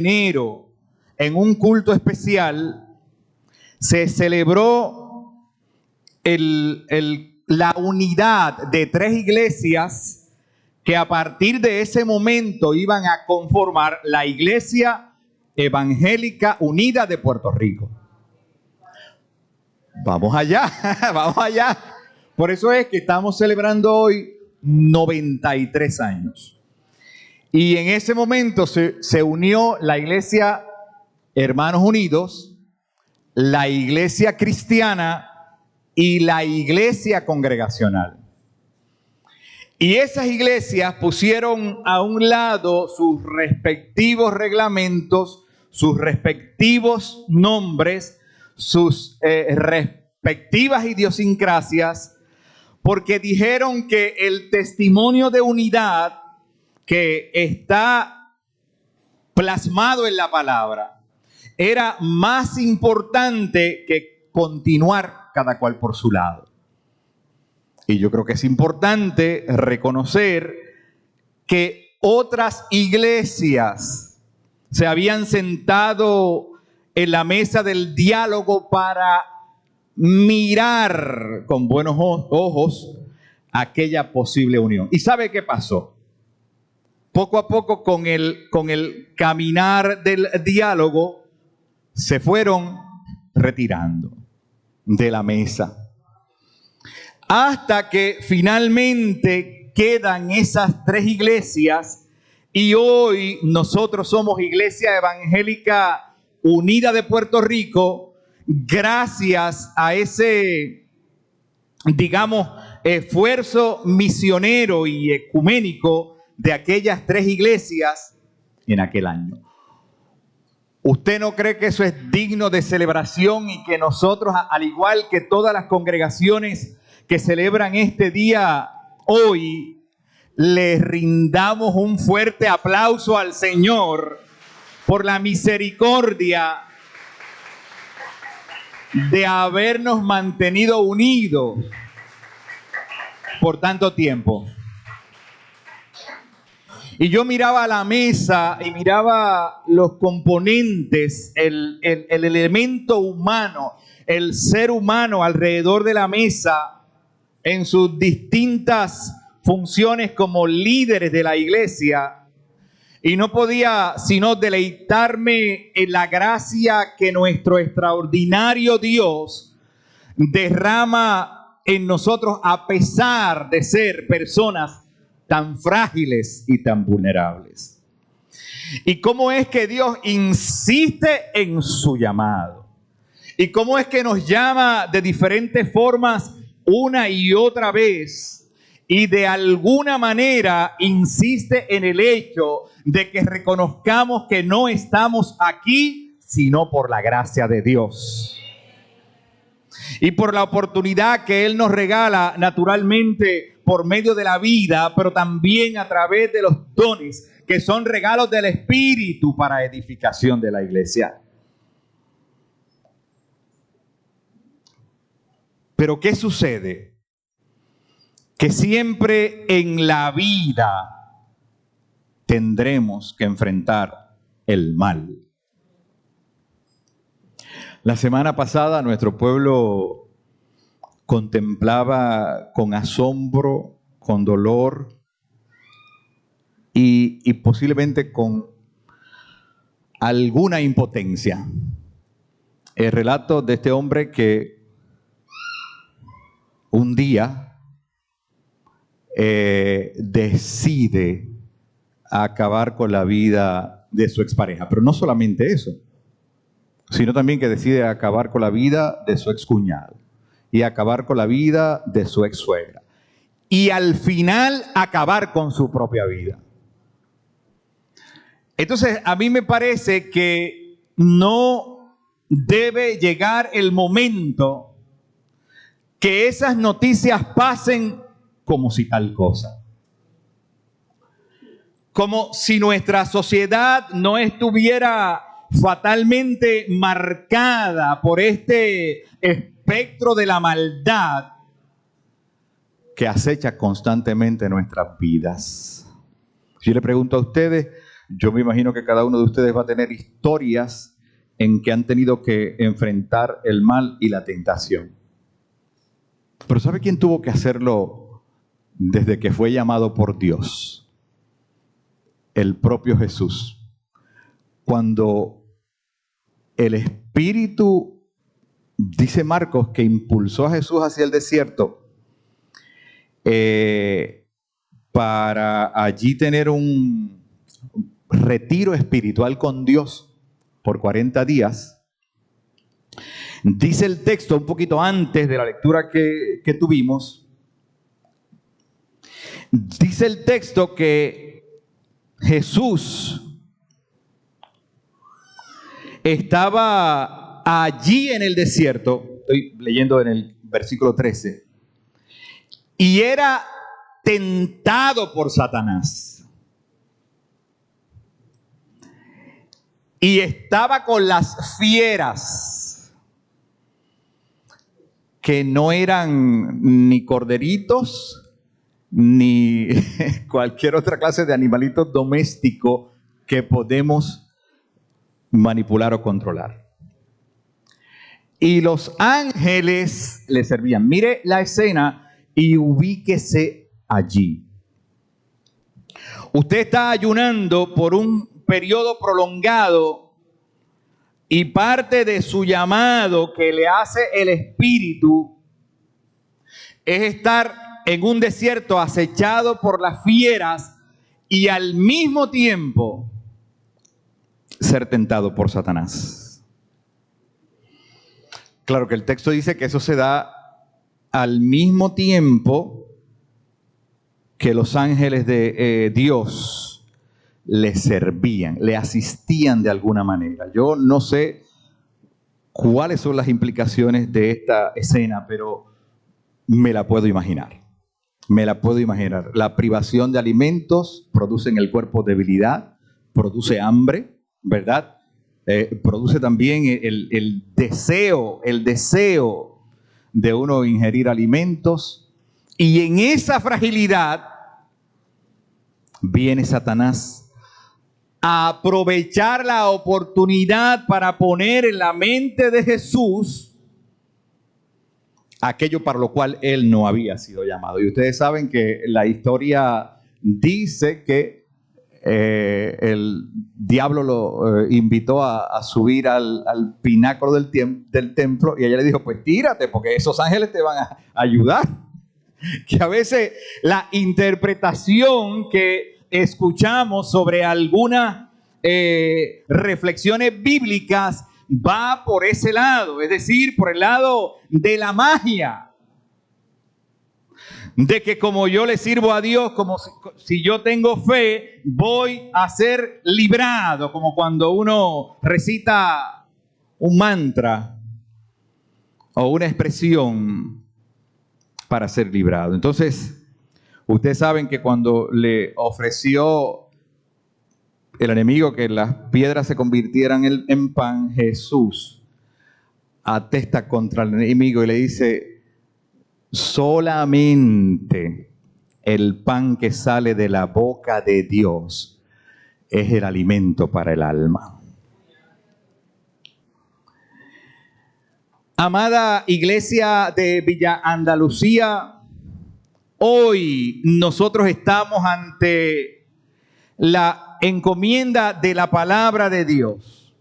enero, en un culto especial, se celebró la unidad de 3 iglesias que a partir de ese momento iban a conformar la Iglesia Evangélica Unida de Puerto Rico. Vamos allá, vamos allá. Por eso es que estamos celebrando hoy 93 años. Y en ese momento se unió la Iglesia Hermanos Unidos, la Iglesia Cristiana y la Iglesia Congregacional. Y esas iglesias pusieron a un lado sus respectivos reglamentos, sus respectivos nombres, sus respectivas idiosincrasias, porque dijeron que el testimonio de unidad que está plasmado en la palabra era más importante que continuar cada cual por su lado. Y yo creo que es importante reconocer que otras iglesias se habían sentado en la mesa del diálogo para mirar con buenos ojos aquella posible unión. ¿Y sabe qué pasó? Poco a poco con el caminar del diálogo se fueron retirando de la mesa. Hasta que finalmente quedan esas 3 iglesias y hoy nosotros somos Iglesia Evangélica Unida de Puerto Rico, gracias a ese, digamos, esfuerzo misionero y ecuménico de aquellas 3 iglesias en aquel año. ¿Usted no cree que eso es digno de celebración y que nosotros, al igual que todas las congregaciones que celebran este día hoy, le rindamos un fuerte aplauso al Señor por la misericordia de habernos mantenido unidos por tanto tiempo? Y yo miraba la mesa y miraba los componentes, el elemento humano, el ser humano alrededor de la mesa en sus distintas funciones como líderes de la iglesia, y no podía sino deleitarme en la gracia que nuestro extraordinario Dios derrama en nosotros a pesar de ser personas tan frágiles y tan vulnerables. Y cómo es que Dios insiste en su llamado. Y cómo es que nos llama de diferentes formas una y otra vez. Y de alguna manera insiste en el hecho de que reconozcamos que no estamos aquí sino por la gracia de Dios. Y por la oportunidad que Él nos regala naturalmente por medio de la vida, pero también a través de los dones que son regalos del Espíritu para edificación de la iglesia. Pero ¿qué sucede? Que siempre en la vida tendremos que enfrentar el mal. La semana pasada nuestro pueblo contemplaba con asombro, con dolor y posiblemente con alguna impotencia el relato de este hombre que un día decide acabar con la vida de su expareja. Pero no solamente eso, sino también que decide acabar con la vida de su excuñado y acabar con la vida de su exsuegra. Y al final acabar con su propia vida. Entonces, a mí me parece que no debe llegar el momento que esas noticias pasen como si tal cosa. Como si nuestra sociedad no estuviera fatalmente marcada por este espectro de la maldad que acecha constantemente nuestras vidas. Yo le pregunto a ustedes, Yo me imagino que cada uno de ustedes va a tener historias en que han tenido que enfrentar el mal y la tentación. Pero ¿sabe quién tuvo que hacerlo desde que fue llamado por Dios? El propio Jesús. Cuando el Espíritu, dice Marcos, que impulsó a Jesús hacia el desierto para allí tener un retiro espiritual con Dios por 40 días, dice el texto un poquito antes de la lectura que tuvimos, dice el texto que Jesús estaba allí en el desierto, estoy leyendo en el versículo 13, y era tentado por Satanás. Y estaba con las fieras, que no eran ni corderitos, ni cualquier otra clase de animalito doméstico que podemos manipular o controlar. Y los ángeles le servían. Mire la escena y ubíquese allí. Usted está ayunando por un periodo prolongado y parte de su llamado que le hace el Espíritu es estar en un desierto acechado por las fieras y al mismo tiempo ser tentado por Satanás. Claro que el texto dice que eso se da al mismo tiempo que los ángeles de Dios le servían, le asistían de alguna manera. Yo no sé cuáles son las implicaciones de esta escena, pero me la puedo imaginar. Me la puedo imaginar. La privación de alimentos produce en el cuerpo debilidad, produce hambre, ¿verdad? Produce también el deseo de uno ingerir alimentos. Y en esa fragilidad viene Satanás a aprovechar la oportunidad para poner en la mente de Jesús aquello para lo cual él no había sido llamado. Y ustedes saben que la historia dice que el diablo lo invitó a subir al pináculo del templo y ella le dijo, pues tírate porque esos ángeles te van a ayudar. Que a veces la interpretación que escuchamos sobre algunas reflexiones bíblicas va por ese lado, es decir, por el lado de la magia. De que como yo le sirvo a Dios, como si yo tengo fe, voy a ser librado, como cuando uno recita un mantra o una expresión para ser librado. Entonces, ustedes saben que cuando le ofreció el enemigo que las piedras se convirtieran en pan, Jesús atesta contra el enemigo y le dice, solamente el pan que sale de la boca de Dios es el alimento para el alma. Amada iglesia de Villa Andalucía, hoy nosotros estamos ante la encomienda de la palabra de Dios.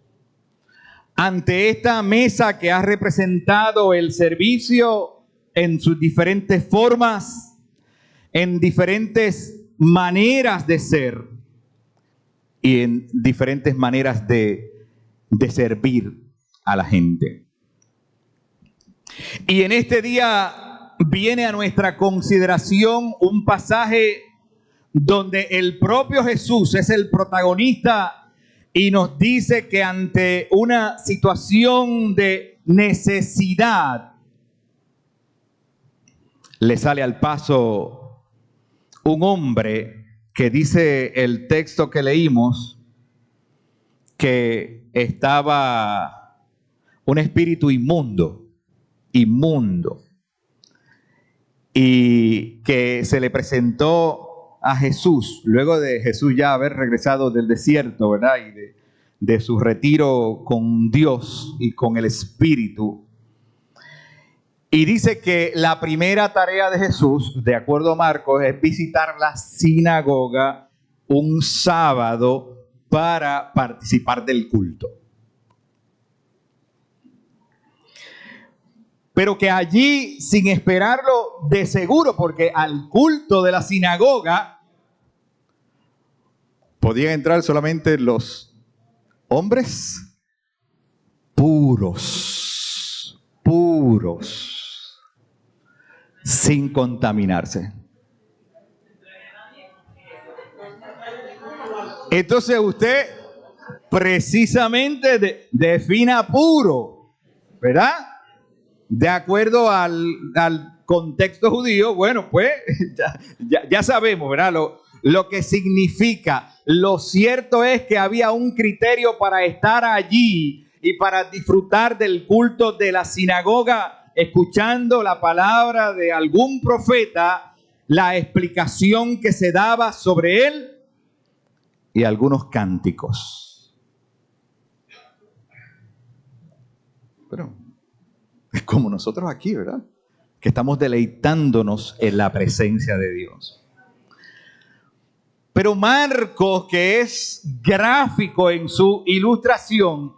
Ante esta mesa que ha representado el servicio en sus diferentes formas, en diferentes maneras de ser y en diferentes maneras de servir a la gente. Y en este día viene a nuestra consideración un pasaje donde el propio Jesús es el protagonista y nos dice que ante una situación de necesidad le sale al paso un hombre que dice el texto que leímos que estaba un espíritu inmundo, y que se le presentó a Jesús, luego de Jesús ya haber regresado del desierto, ¿verdad? Y de su retiro con Dios y con el Espíritu. Y dice que la primera tarea de Jesús, de acuerdo a Marcos, es visitar la sinagoga un sábado para participar del culto. Pero que allí, sin esperarlo de seguro, porque al culto de la sinagoga podían entrar solamente los hombres puros, sin contaminarse. Entonces usted precisamente defina puro, ¿verdad? De acuerdo al contexto judío, bueno, pues ya sabemos, ¿verdad? Lo que significa. Lo cierto es que había un criterio para estar allí y para disfrutar del culto de la sinagoga, escuchando la palabra de algún profeta, la explicación que se daba sobre él y algunos cánticos. Pero es como nosotros aquí, ¿verdad? Que estamos deleitándonos en la presencia de Dios. Pero Marcos, que es gráfico en su ilustración,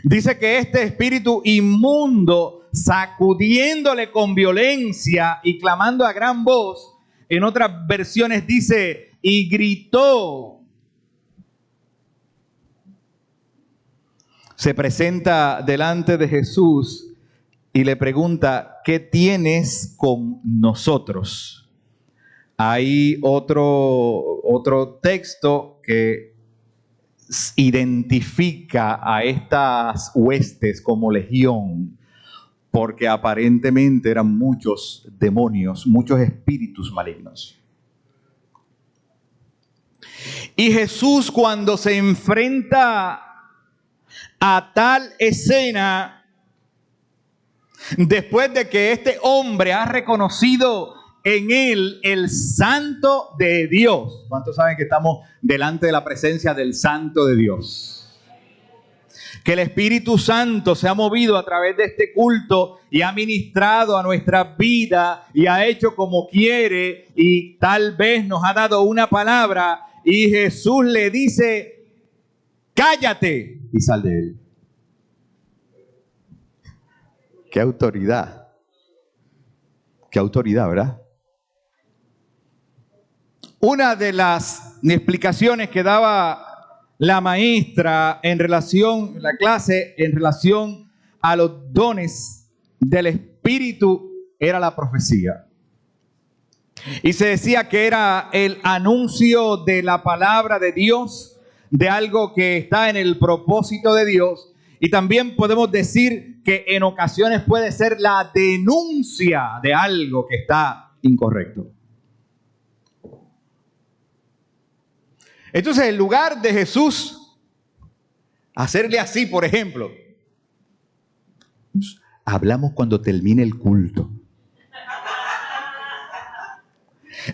dice que este espíritu inmundo, sacudiéndole con violencia y clamando a gran voz, en otras versiones dice, y gritó. Se presenta delante de Jesús y le pregunta, ¿qué tienes con nosotros? Hay otro texto que identifica a estas huestes como legión, porque aparentemente eran muchos demonios, muchos espíritus malignos. Y Jesús, cuando se enfrenta a tal escena, después de que este hombre ha reconocido en él el Santo de Dios. ¿Cuántos saben que estamos delante de la presencia del Santo de Dios? Que el Espíritu Santo se ha movido a través de este culto y ha ministrado a nuestra vida y ha hecho como quiere y tal vez nos ha dado una palabra y Jesús le dice, cállate y sal de él. ¡Qué autoridad! ¡Qué autoridad!, ¿verdad? Una de las explicaciones que daba la maestra en la clase en relación a los dones del Espíritu era la profecía. Y se decía que era el anuncio de la palabra de Dios, de algo que está en el propósito de Dios. Y también podemos decir que en ocasiones puede ser la denuncia de algo que está incorrecto. Entonces, en lugar de Jesús hacerle así, por ejemplo, hablamos cuando termine el culto.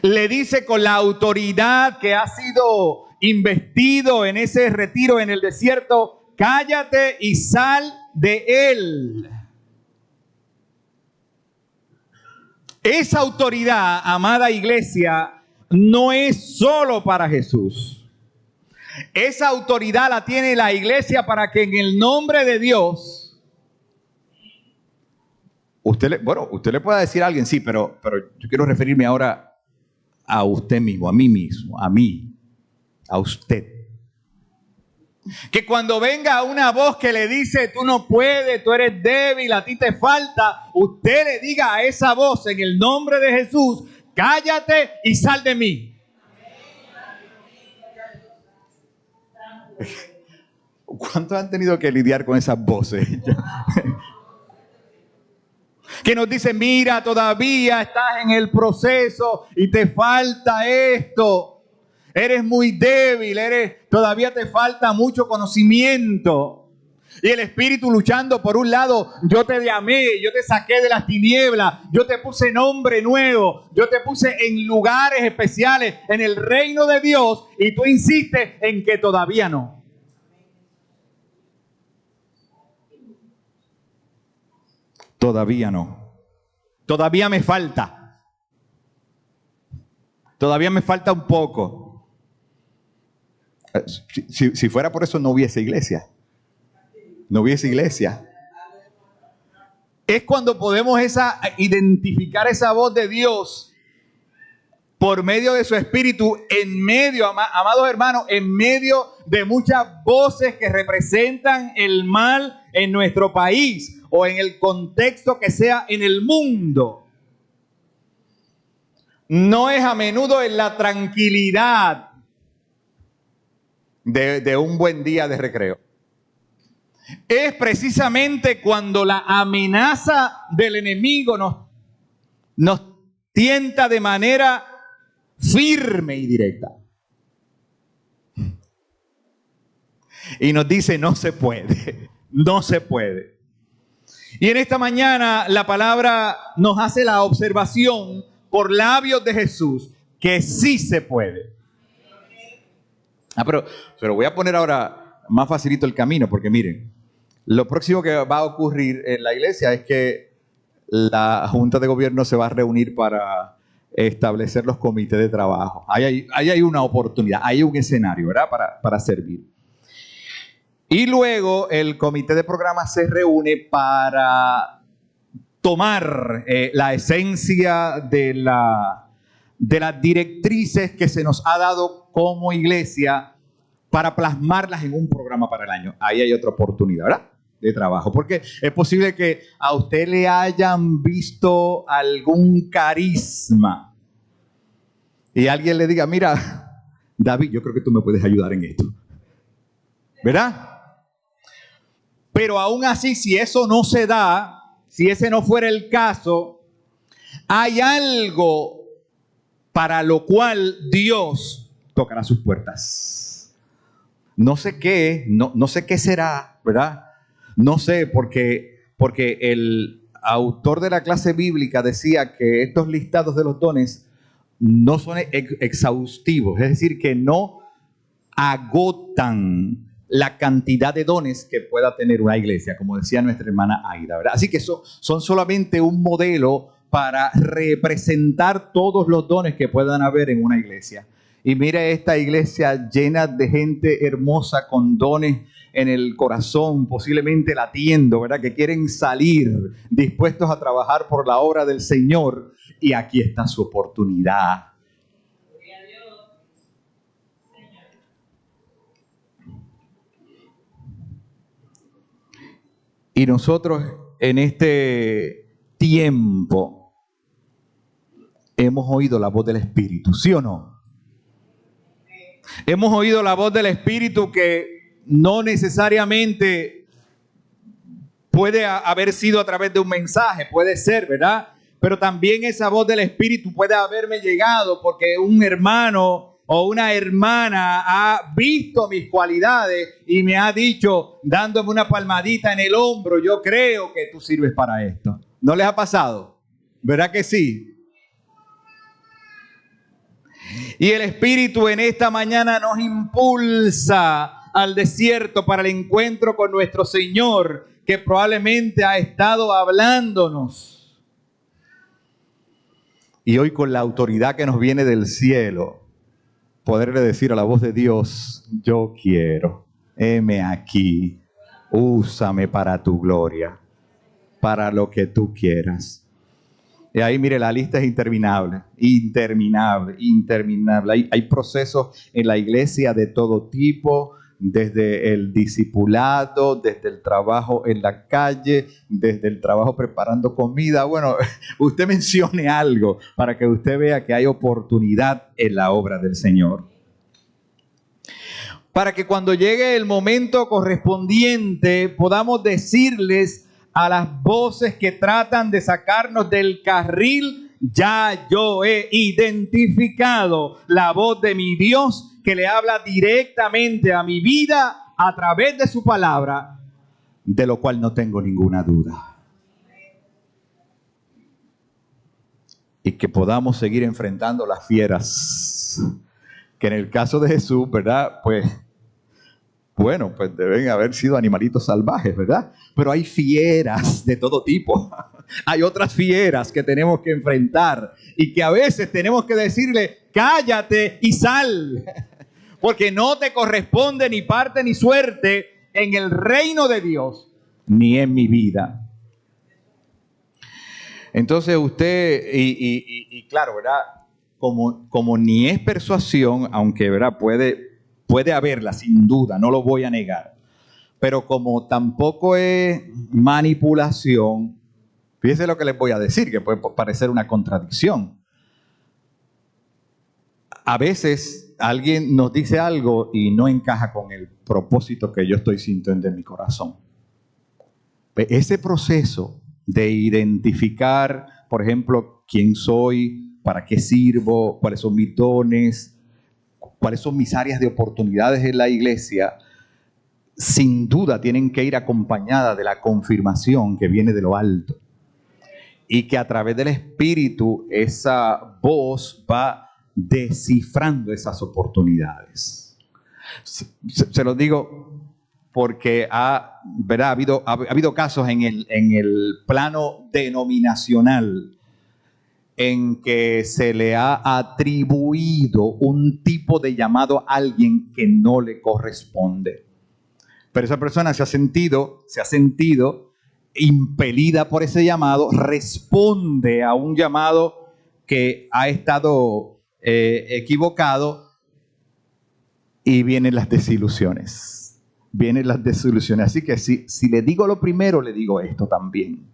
Le dice con la autoridad que ha sido investido en ese retiro en el desierto, cállate y sal de él. Esa autoridad, amada iglesia, no es solo para Jesús. Esa autoridad la tiene la iglesia para que en el nombre de Dios, usted le pueda decir a alguien, sí, pero yo quiero referirme ahora a usted mismo, a mí mismo, a mí, a usted. Que cuando venga una voz que le dice, tú no puedes, tú eres débil, a ti te falta, usted le diga a esa voz en el nombre de Jesús, cállate y sal de mí. ¿Cuántos han tenido que lidiar con esas voces? Que nos dicen, mira, todavía estás en el proceso y te falta esto. Eres muy débil, todavía te falta mucho conocimiento. Y el Espíritu luchando por un lado, yo te llamé, yo te saqué de las tinieblas, yo te puse nombre nuevo, yo te puse en lugares especiales en el reino de Dios y tú insistes en que todavía no. Todavía no. Todavía me falta. Todavía me falta un poco. Si fuera por eso no hubiese iglesia. No hubiese iglesia. Es cuando podemos identificar esa voz de Dios por medio de su Espíritu, en medio, amados hermanos, en medio de muchas voces que representan el mal en nuestro país o en el contexto que sea en el mundo. No es a menudo en la tranquilidad de un buen día de recreo. Es precisamente cuando la amenaza del enemigo nos tienta de manera firme y directa. Y nos dice, no se puede, no se puede. Y en esta mañana la palabra nos hace la observación por labios de Jesús que sí se puede. Pero voy a poner ahora más facilito el camino, porque miren, lo próximo que va a ocurrir en la iglesia es que la Junta de Gobierno se va a reunir para establecer los comités de trabajo. Ahí hay una oportunidad, hay un escenario, ¿verdad? Para servir. Y luego el comité de programa se reúne para tomar la esencia de las directrices que se nos ha dado como iglesia para plasmarlas en un programa para el año. Ahí hay otra oportunidad, ¿verdad? De trabajo, porque es posible que a usted le hayan visto algún carisma y alguien le diga, mira, David, yo creo que tú me puedes ayudar en esto, ¿verdad? Pero aún así, si eso no se da, si ese no fuera el caso, hay algo para lo cual Dios tocará sus puertas. No sé qué, no sé qué será, ¿verdad? No sé, porque el autor de la clase bíblica decía que estos listados de los dones no son exhaustivos, es decir, que no agotan la cantidad de dones que pueda tener una iglesia, como decía nuestra hermana Aida, ¿verdad? Así que son solamente un modelo para representar todos los dones que puedan haber en una iglesia. Y mire esta iglesia llena de gente hermosa con dones en el corazón, posiblemente latiendo, ¿verdad? Que quieren salir dispuestos a trabajar por la obra del Señor. Y aquí está su oportunidad. Y nosotros en este tiempo hemos oído la voz del Espíritu, ¿sí o no? Hemos oído la voz del Espíritu que no necesariamente puede haber sido a través de un mensaje, puede ser, ¿verdad? Pero también esa voz del Espíritu puede haberme llegado porque un hermano o una hermana ha visto mis cualidades y me ha dicho, dándome una palmadita en el hombro, yo creo que tú sirves para esto. ¿No les ha pasado? ¿Verdad que sí? Y el Espíritu en esta mañana nos impulsa al desierto para el encuentro con nuestro Señor, que probablemente ha estado hablándonos. Y hoy, con la autoridad que nos viene del cielo, poderle decir a la voz de Dios, yo quiero, heme aquí, úsame para tu gloria, para lo que tú quieras. Y ahí, mire, la lista es interminable, interminable. Hay procesos en la iglesia de todo tipo, desde el discipulado, desde el trabajo en la calle, desde el trabajo preparando comida. Bueno, usted mencione algo para que usted vea que hay oportunidad en la obra del Señor. Para que cuando llegue el momento correspondiente podamos decirles a las voces que tratan de sacarnos del carril, ya yo he identificado la voz de mi Dios que le habla directamente a mi vida a través de su palabra. de lo cual no tengo ninguna duda. Y que podamos seguir enfrentando las fieras, que en el caso de Jesús, ¿verdad? Pues deben haber sido animalitos salvajes, ¿verdad? Pero hay fieras de todo tipo. Hay otras fieras que tenemos que enfrentar y que a veces tenemos que decirle, cállate y sal, porque no te corresponde ni parte ni suerte en el reino de Dios, ni en mi vida. Entonces usted, y claro, ¿verdad? Como ni es persuasión, aunque ¿verdad? Puede haberla sin duda, no lo voy a negar. Pero como tampoco es manipulación, fíjese lo que les voy a decir, que puede parecer una contradicción. A veces alguien nos dice algo y no encaja con el propósito que yo estoy sintiendo en mi corazón. Ese proceso de identificar, por ejemplo, quién soy, para qué sirvo, cuáles son mis dones, cuáles son mis áreas de oportunidades en la iglesia, sin duda tienen que ir acompañadas de la confirmación que viene de lo alto. Y que a través del Espíritu esa voz va descifrando esas oportunidades. Se lo digo porque ha habido casos en el plano denominacional en que se le ha atribuido un tipo de llamado a alguien que no le corresponde. Pero esa persona se ha sentido impelida por ese llamado, responde a un llamado que ha estado equivocado y vienen las desilusiones. Así que si le digo lo primero, le digo esto también.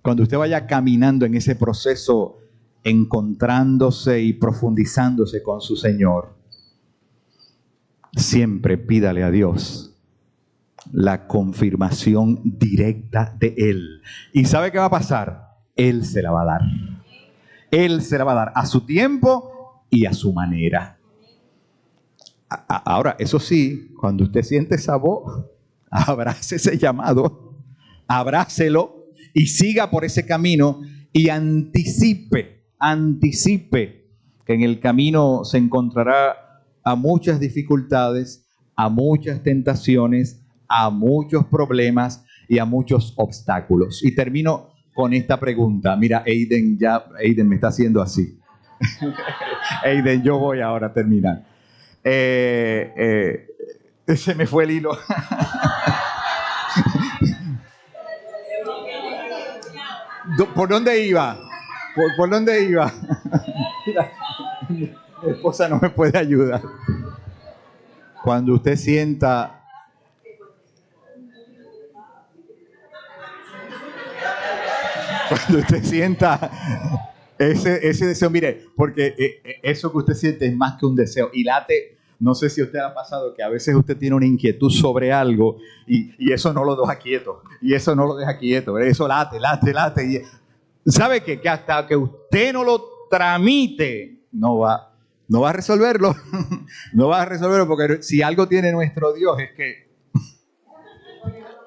Cuando usted vaya caminando en ese proceso, encontrándose y profundizándose con su Señor, siempre pídale a Dios la confirmación directa de Él. ¿Y sabe qué va a pasar? Él se la va a dar. Él se la va a dar a su tiempo y a su manera. Ahora, eso sí, cuando usted siente esa voz, abrace ese llamado, abrácelo y siga por ese camino y anticipe que en el camino se encontrará a muchas dificultades, a muchas tentaciones, a muchos problemas y a muchos obstáculos. Y termino con esta pregunta. Mira, Aiden me está haciendo así. Aiden, yo voy ahora a terminar. Se me fue el hilo. ¿Por dónde iba? ¿Por dónde iba? Mira, mi esposa no me puede ayudar. Cuando usted sienta ese deseo, mire, porque eso que usted siente es más que un deseo y late. No sé si a usted ha pasado que a veces usted tiene una inquietud sobre algo y eso no lo deja quieto. Y eso no lo deja quieto. Eso late. Y ¿sabe qué? Que hasta que usted no lo tramite, no va a resolverlo. No va a resolverlo porque si algo tiene nuestro Dios es que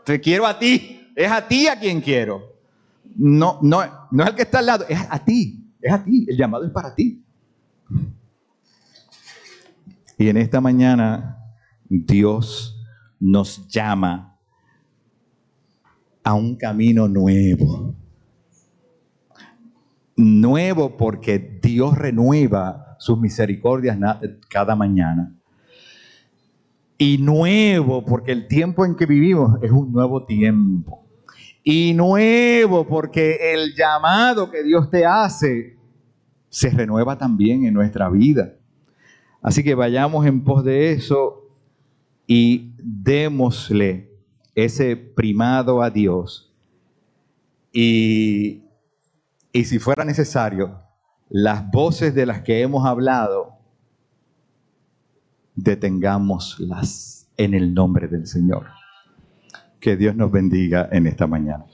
te quiero a ti. Es a ti a quien quiero. No es el que está al lado. Es a ti. El llamado es para ti. Y en esta mañana Dios nos llama a un camino nuevo. Nuevo porque Dios renueva sus misericordias cada mañana. Y nuevo porque el tiempo en que vivimos es un nuevo tiempo. Y nuevo porque el llamado que Dios te hace se renueva también en nuestra vida. Así que vayamos en pos de eso y démosle ese primado a Dios. Y si fuera necesario, las voces de las que hemos hablado, detengámoslas en el nombre del Señor. Que Dios nos bendiga en esta mañana.